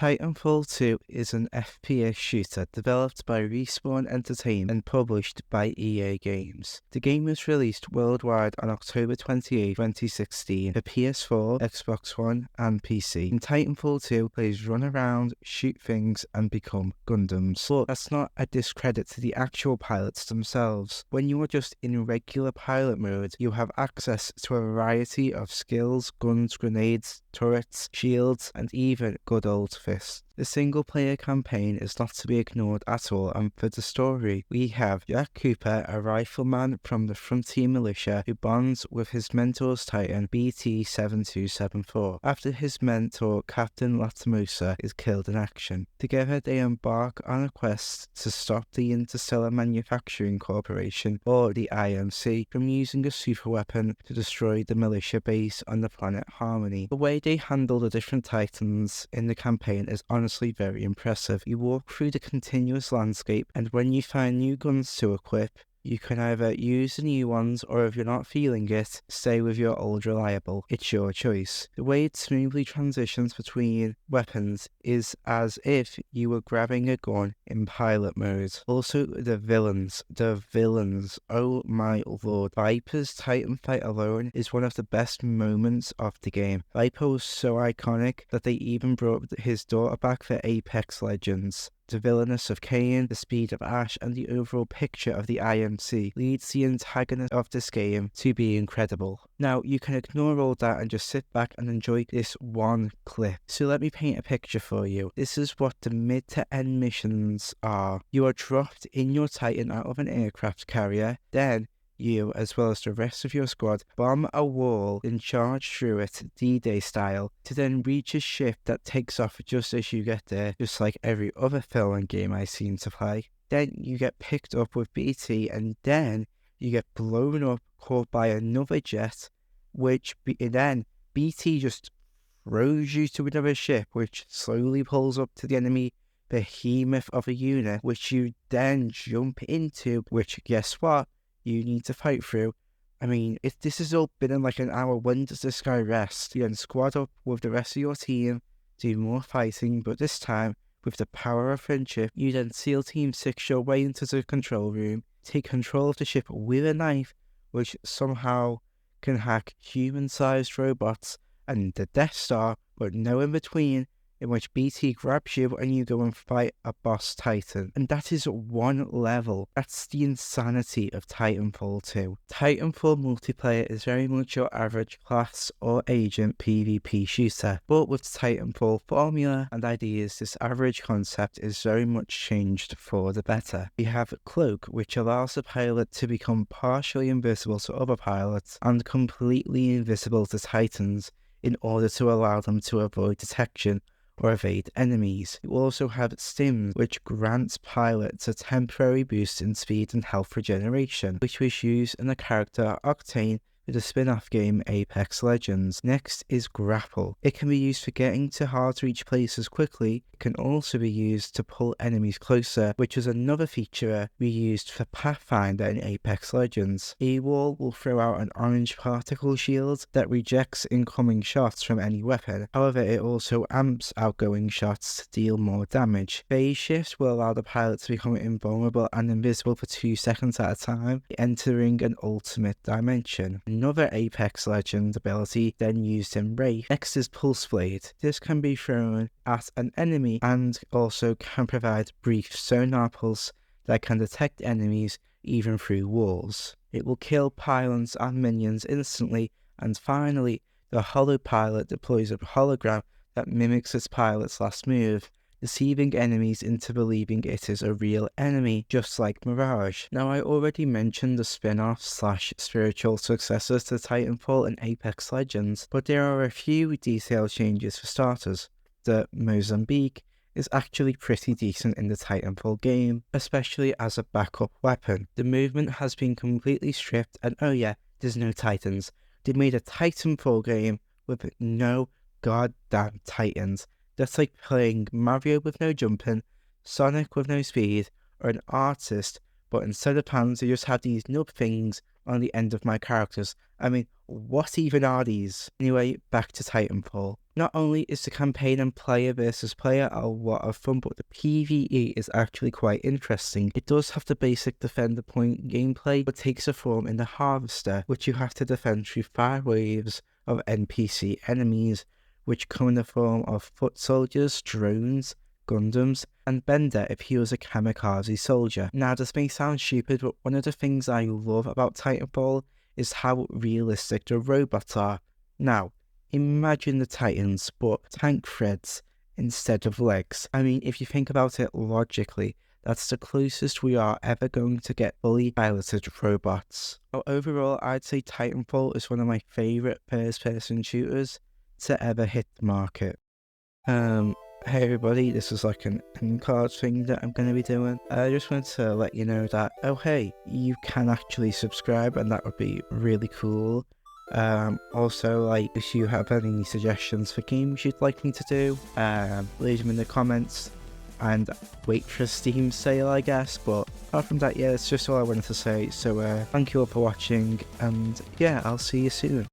Titanfall 2 is an FPS shooter developed by Respawn Entertainment and published by EA Games. The game was released worldwide on October 28, 2016 for PS4, Xbox One, and PC. In Titanfall 2, players run around, shoot things, and become Gundams. But that's not a discredit to the actual pilots themselves. When you are just in regular pilot mode, you have access to a variety of skills, guns, grenades, turrets, shields, and even good old fists. The single-player campaign is not to be ignored at all, and for the story, we have Jack Cooper, a rifleman from the Frontier Militia who bonds with his mentor's Titan, BT-7274, after his mentor, Captain Latimersa, is killed in action. Together, they embark on a quest to stop the Interstellar Manufacturing Corporation, or the IMC, from using a superweapon to destroy the militia base on the planet Harmony. The way they handle the different Titans in the campaign is honestly very impressive. You walk through the continuous landscape, and when you find new guns to equip, you can either use the new ones, or if you're not feeling it, stay with your old reliable. It's your choice. The way it smoothly transitions between weapons is as if you were grabbing a gun in pilot mode. Also, the villains, oh my lord. Viper's Titan fight alone is one of the best moments of the game. Viper was so iconic that they even brought his daughter back for Apex Legends. The villainous of Cain, the speed of Ash, and the overall picture of the IMC leads the antagonist of this game to be incredible. Now, you can ignore all that and just sit back and enjoy this one clip. So let me paint a picture for you. This is what the mid to end missions are. You are dropped in your Titan out of an aircraft carrier, then you, as well as the rest of your squad, bomb a wall and charge through it D-Day style to then reach a ship that takes off just as you get there, just like every other film and game I seem to play. Then you get picked up with BT, and then you get blown up, caught by another jet, then BT just throws you to another ship, which slowly pulls up to the enemy behemoth of a unit, which you then jump into, which, guess what? You need to fight through. I mean, if this has all been in like an hour, when does this guy rest? You then squad up with the rest of your team, do more fighting, but this time, with the power of friendship, you then SEAL Team 6 your way into the control room, take control of the ship with a knife, which somehow can hack human-sized robots, and the Death Star, but no in between, in which BT grabs you and you go and fight a boss Titan. And that is one level. That's the insanity of Titanfall 2. Titanfall multiplayer is very much your average class or agent PvP shooter, but with Titanfall formula and ideas, this average concept is very much changed for the better. We have Cloak, which allows the pilot to become partially invisible to other pilots and completely invisible to Titans in order to allow them to avoid detection or evade enemies. You also have Stims, which grants pilots a temporary boost in speed and health regeneration, which was used in the character Octane with the spin-off game Apex Legends. Next is Grapple. It can be used for getting to hard-to-reach places quickly. It can also be used to pull enemies closer, which is another feature we used for Pathfinder in Apex Legends. A wall will throw out an orange particle shield that rejects incoming shots from any weapon. However, it also amps outgoing shots to deal more damage. Phase shift will allow the pilot to become invulnerable and invisible for 2 seconds at a time, entering an ultimate dimension. Another Apex Legends ability then used in Wraith. Next is Pulse Blade. This can be thrown at an enemy and also can provide brief sonar pulse that can detect enemies even through walls. It will kill pylons and minions instantly, and finally, the Holo Pilot deploys a hologram that mimics its pilot's last move, deceiving enemies into believing it is a real enemy, just like Mirage. Now, I already mentioned the spin-off / spiritual successors to Titanfall and Apex Legends, but there are a few detailed changes for starters. The Mozambique is actually pretty decent in the Titanfall game, especially as a backup weapon. The movement has been completely stripped, and oh yeah, there's no Titans. They made a Titanfall game with no goddamn Titans. That's like playing Mario with no jumping, Sonic with no speed, or an artist but instead of hands, I just have these nub things on the end of my characters. I mean, what even are these? Anyway, back to Titanfall. Not only is the campaign and player versus player a lot of fun, but the PvE is actually quite interesting. It does have the basic defender point gameplay, but takes a form in the Harvester, which you have to defend through 5 waves of NPC enemies, which come in the form of foot soldiers, drones, Gundams, and Bender if he was a kamikaze soldier. Now, this may sound stupid, but one of the things I love about Titanfall is how realistic the robots are. Now, imagine the Titans, but tank threads instead of legs. I mean, if you think about it logically, that's the closest we are ever going to get fully piloted robots. Well, overall, I'd say Titanfall is one of my favourite first-person shooters to ever hit the market. Hey everybody, this is like an end card thing that I'm going to be doing. I just wanted to let you know that, oh hey, you can actually subscribe and that would be really cool. Also, like, if you have any suggestions for games you'd like me to do, leave them in the comments and wait for a Steam sale, I guess. But apart from that, yeah, that's just all I wanted to say. So thank you all for watching, and yeah, I'll see you soon.